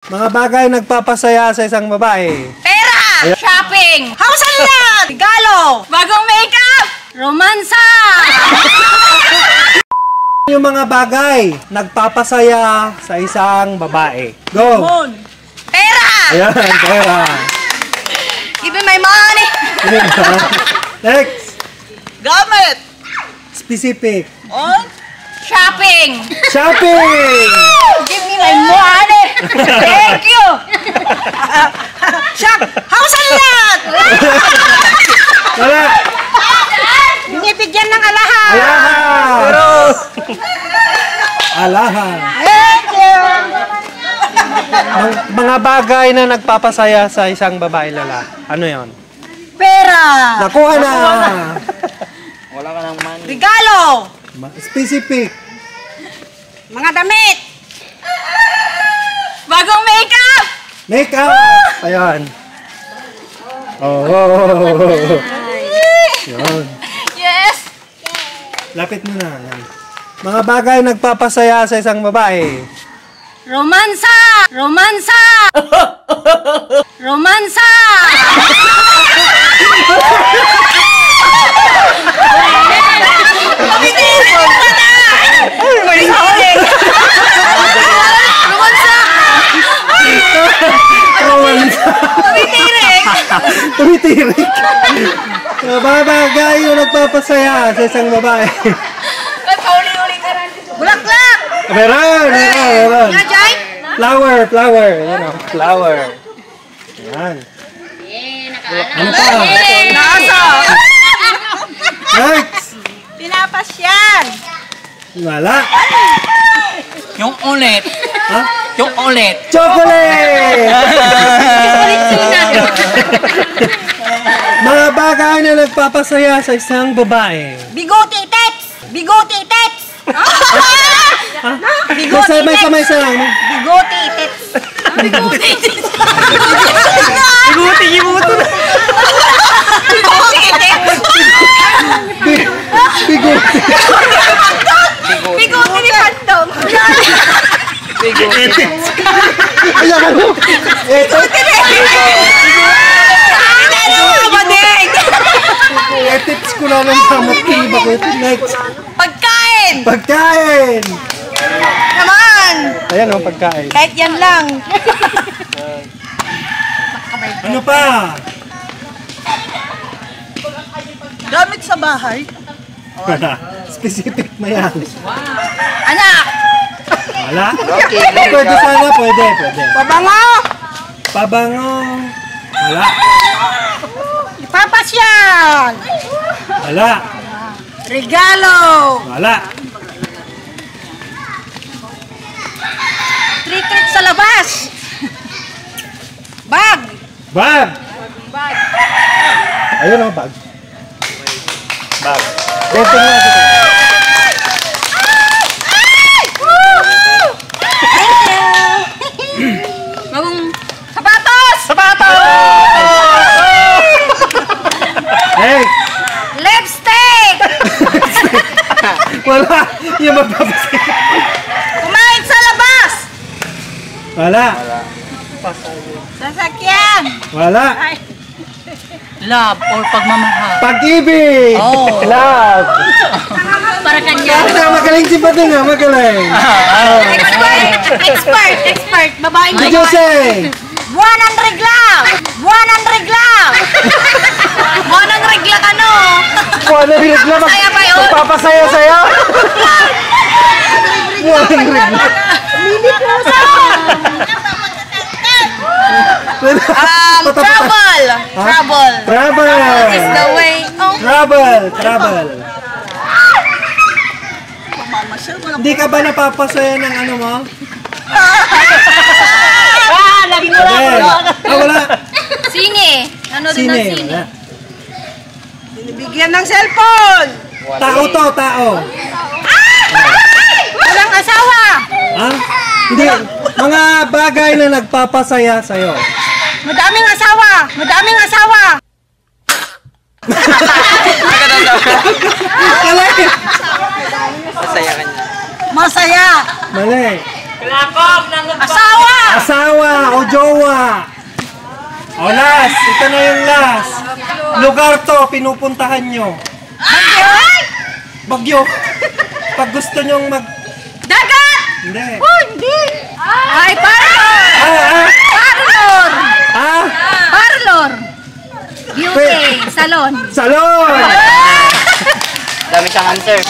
Mga bagay nagpapasaya sa isang babae. Pera! Ayan. Shopping! House and lot! Regalo! Bagong makeup! Romansa! Yung mga bagay nagpapasaya sa isang babae. Go! Pera! Ayan, pera. Give me my money! Next! Gamit! Specific. On? Shopping! Shopping! Give me my money! Thank you! Shop! House and lot! Wala! Binibigyan ng alahan! Alahan! Alahan. Thank you! Mga bagay na nagpapasaya sa isang babae lala. Ano yon? Pera! Nakuha na! Wala ka ng money. Regalo! Specific. Mga damit! Bagong makeup! Makeup! Ayan. Oh. Yun. Yes! Lapit mo na. Ayan. Mga bagay nagpapasaya sa isang babae. Romansa! Romansa! Romansa! Tumitirik. Mga bagay yung nagpapasaya sa isang babae. Bulaklak! Meron! Nga, Jai? Flower! Yan o. Flower. Yan. Ano pa? Nasa! Next! Pinapasyan! Wala. Yung ulit. Ha? Yung ulit. Chocolate! Mga bagay na nagpapasaya sa isang babae. Bigote text! Bigote text! Ha? May lang. Bigote text! Bigote text! Ibuti, ibuti. Bigote text! Bigote. Bigote ni Pantong! Bigote. Ayan ano? Eto. Ethics ko lang ng kamot kiba ko. Next. Pagkain! Pagkain! Naman! Ayan o, pagkain. Kahit yan lang. Ano pa? Gamit sa bahay. Wala. Specific na yan. Anak! Wala? Pwede sana, pwede. Pabango! Pabango. Wala. Ipapasyan! Wala. Regalo! Wala. Treat sa labas! Bag! Bag! Ayun o, bag. Bag. Dito nga dito. Bagong sapatos! Hey! Lipstick! Wala. Yung magpapasaya. Kumain sa labas! Wala. Sasakyan! Wala. Love or pagmamahal. Pag-ibig! Oh. Love! Para kanya. Magaling si Pati nga, magaling. Expert! Babaeng Si Jose! 100 lang! 100 lang! 100 regla ka no! Wala rin na Masaya ba yun? magpapasaya sa'yo? Wala rin na. Mini puso! Trouble! Trouble! Trouble! Is the way. Oh. Trouble! Hindi ka ba napapasaya ng ano mo? Lagi mo Wala. Sine! Ano rin ang Sine? sine? Wala. Bigyan ng cellphone! Tao to, tao. Walang asawa! Ha? Hindi. Mga bagay na nagpapasaya sa'yo. Madaming asawa! Madaming asawa! Mali! Masaya ka niya. Masaya! Mali. Asawa! Asawa o jowa. O last, ito na yung last. Lugar to, pinupuntahan nyo. Bagyo. Pag gusto nyong mag... Dagat! Hindi. Oh, hindi! Ay, parlor! Parlor! Ah? Parlor! Beauty! Salon! Salon! Dami siyang answer.